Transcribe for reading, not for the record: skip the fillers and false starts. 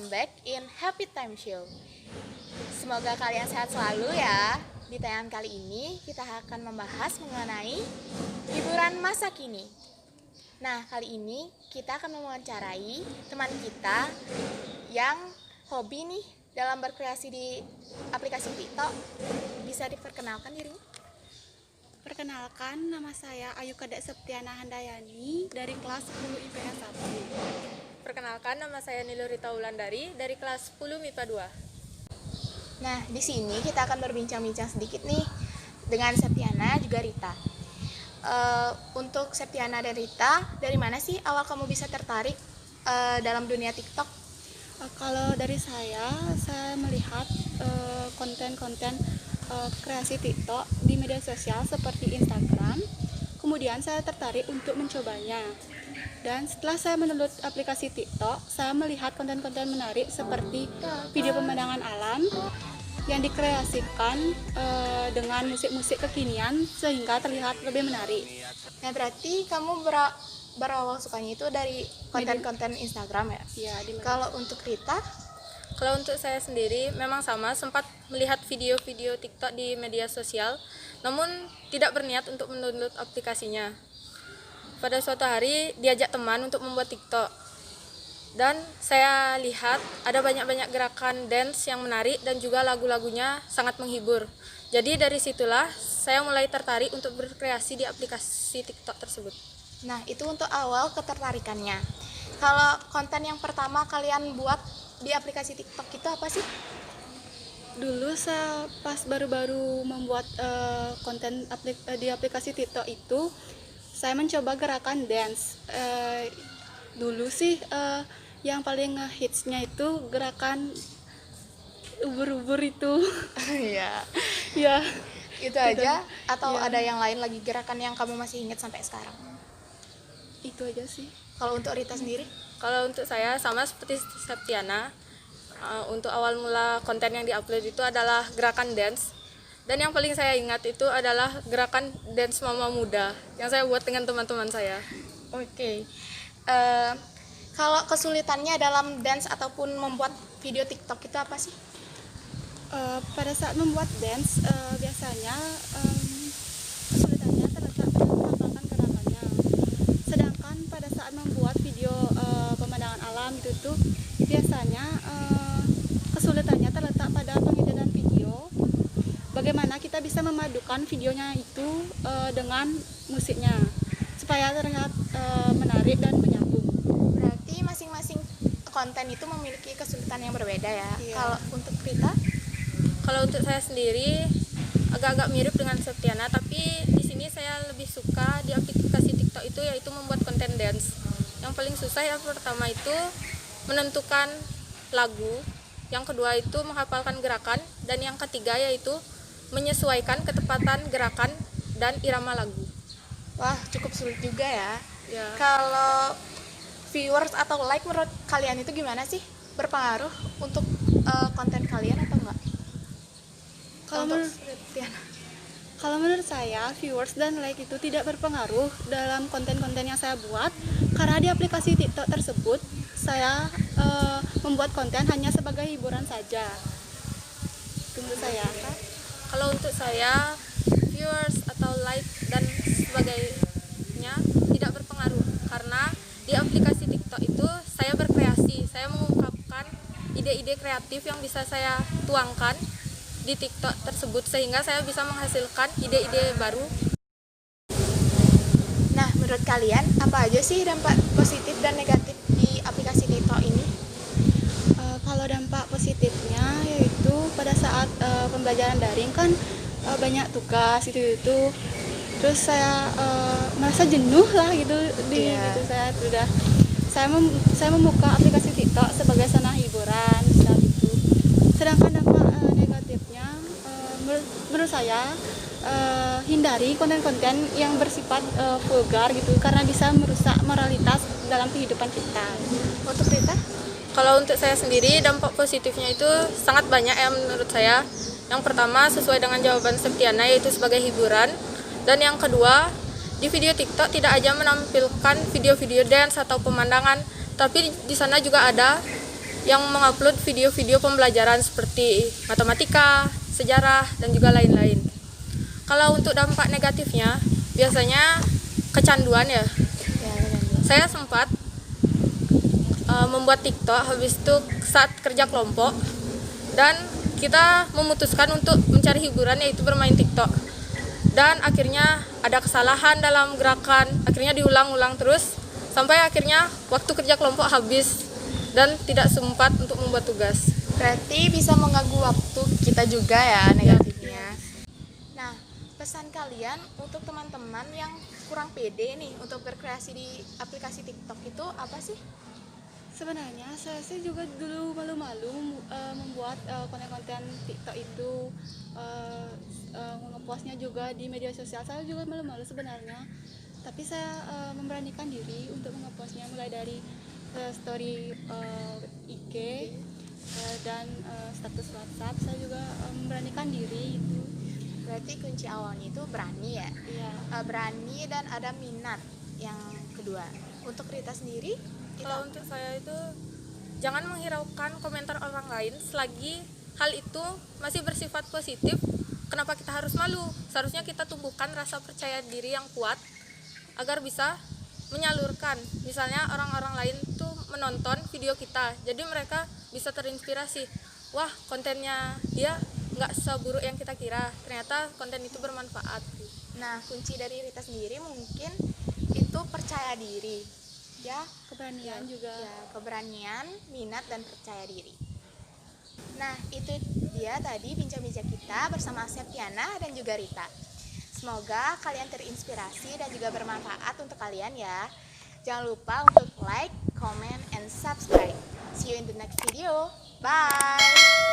welcome back in Happy Time Show. Semoga kalian sehat selalu ya. Di tayangan kali ini kita akan membahas mengenai hiburan masa kini. Nah, kali ini kita akan mewawancarai teman kita yang hobi nih dalam berkreasi di aplikasi TikTok. Bisa diperkenalkan dirinya? Perkenalkan, nama saya Ayu Kadek Septiana Handayani dari kelas 10 IPS 1. Perkenalkan, nama saya Nilurita Wulandari dari kelas 10 MIPA 2. Nah, di sini kita akan berbincang-bincang sedikit nih dengan Septiana juga Rita. Untuk Septiana dan Rita, dari mana sih awal kamu bisa tertarik dalam dunia TikTok? Kalau dari saya melihat konten-konten kreasi TikTok di media sosial seperti Instagram. Kemudian saya tertarik untuk mencobanya. Dan setelah saya mendownload aplikasi TikTok, saya melihat konten-konten menarik seperti video pemandangan alam yang dikreasikan dengan musik-musik kekinian sehingga terlihat lebih menarik. Nah, berarti kamu berawal sukanya itu dari konten-konten Instagram ya? Ya, Kalau untuk Rita? Kalau untuk saya sendiri memang sama, sempat melihat video-video TikTok di media sosial, namun tidak berniat untuk mendownload aplikasinya. Pada suatu hari diajak teman untuk membuat TikTok, dan saya lihat ada banyak-banyak gerakan dance yang menarik dan juga lagu-lagunya sangat menghibur. Jadi dari situlah saya mulai tertarik untuk berkreasi di aplikasi TikTok tersebut. Nah, itu untuk awal ketertarikannya. Kalau konten yang pertama kalian buat di aplikasi TikTok itu apa sih? Dulu saya pas baru-baru membuat konten di aplikasi TikTok itu, saya mencoba gerakan dance. Dulu sih yang paling ngehitsnya itu gerakan ubur-ubur itu. Iya. Ya, Itu aja atau Ya. ada yang lain lagi gerakan yang kamu masih ingat sampai sekarang? itu aja sih. Kalau untuk Rita sendiri? Kalau untuk saya sama seperti Septiana, untuk awal mula konten yang diupload itu adalah gerakan dance. Dan yang paling saya ingat itu adalah gerakan dance mama muda yang saya buat dengan teman-teman saya. Oke. Kalau kesulitannya dalam dance ataupun membuat video TikTok itu apa sih? Pada saat membuat dance biasanya kesulitannya terletak pada menghafalkan gerakannya. Sedangkan pada saat membuat video pemandangan alam itu biasanya kesulitannya terletak pada pengedaran video. Bagaimana kita bisa memadukan videonya itu dengan musiknya supaya terlihat menarik dan menyambung. Berarti masing-masing konten itu memiliki kesulitan yang berbeda ya. Iya. Kalau untuk Rita? Kalau untuk saya sendiri agak-agak mirip dengan Septiana, tapi di sini saya lebih suka di aplikasi TikTok itu yaitu membuat konten dance. Yang paling susah yang pertama itu menentukan lagu, yang kedua itu menghafalkan gerakan, dan yang ketiga yaitu menyesuaikan ketepatan gerakan dan irama lagu. Wah, cukup sulit juga ya. Ya. Kalau viewers atau like menurut kalian itu gimana sih? Berpengaruh untuk konten kalian atau enggak? Kalau menurut saya, viewers dan like itu tidak berpengaruh dalam konten-konten yang saya buat, karena di aplikasi TikTok tersebut saya membuat konten hanya sebagai hiburan saja. Menurut saya. Kalau untuk saya, viewers atau like dan sebagainya tidak berpengaruh, karena di aplikasi TikTok itu saya berkreasi, saya mengungkapkan ide-ide kreatif yang bisa saya tuangkan di TikTok tersebut sehingga saya bisa menghasilkan ide-ide baru. Nah, menurut kalian apa aja sih dampak positif dan negatif di aplikasi TikTok ini? Kalau dampak positifnya yaitu pada saat pembelajaran daring kan banyak tugas itu, terus saya merasa jenuh lah gitu gitu saya membuka aplikasi TikTok sebagai sarana hiburan gitu. Sedangkan dampak negatifnya menurut saya hindari konten-konten yang bersifat vulgar gitu, karena bisa merusak moralitas dalam kehidupan kita. Untuk Rita? Kalau untuk saya sendiri, dampak positifnya itu sangat banyak ya menurut saya. Yang pertama, sesuai dengan jawaban Septiana, yaitu sebagai hiburan. Dan yang kedua, di video TikTok tidak aja menampilkan video-video dance atau pemandangan, tapi di sana juga ada yang mengupload video-video pembelajaran seperti matematika, sejarah, dan juga lain-lain. Kalau untuk dampak negatifnya, biasanya kecanduan ya. Ya, benar. Saya sempat membuat TikTok habis itu saat kerja kelompok, dan kita memutuskan untuk mencari hiburan yaitu bermain TikTok. Dan akhirnya ada kesalahan dalam gerakan, akhirnya diulang-ulang terus sampai akhirnya waktu kerja kelompok habis dan tidak sempat untuk membuat tugas. Berarti bisa mengganggu waktu kita juga ya negatifnya. Nah, pesan kalian untuk teman-teman yang kurang pede nih untuk berkreasi di aplikasi TikTok itu apa sih? Sebenarnya saya sih juga dulu malu-malu membuat konten-konten TikTok itu, ngepostnya juga di media sosial. Saya juga malu-malu sebenarnya, tapi saya memberanikan diri untuk mengepostnya mulai dari story IG dan status WhatsApp. Saya juga memberanikan diri itu. Berarti kunci awalnya itu berani ya? Iya. Berani dan ada minat yang kedua. Untuk Rita sendiri, Kalau untuk saya itu jangan menghiraukan komentar orang lain selagi hal itu masih bersifat positif. Kenapa kita harus malu? Seharusnya kita tumbuhkan rasa percaya diri yang kuat agar bisa menyalurkan. Misalnya orang-orang lain tuh menonton video kita, jadi mereka bisa terinspirasi. Wah, kontennya dia nggak seburuk yang kita kira. Ternyata konten itu bermanfaat. nah kunci dari Rita sendiri mungkin itu percaya diri, ya, Keberanian juga. ya keberanian, minat dan percaya diri. Nah, itu dia tadi bincang-bincang kita bersama Septiana dan juga Rita. Semoga kalian terinspirasi dan juga bermanfaat untuk kalian ya. Jangan lupa untuk like, comment, and subscribe. See you in the next video. Bye!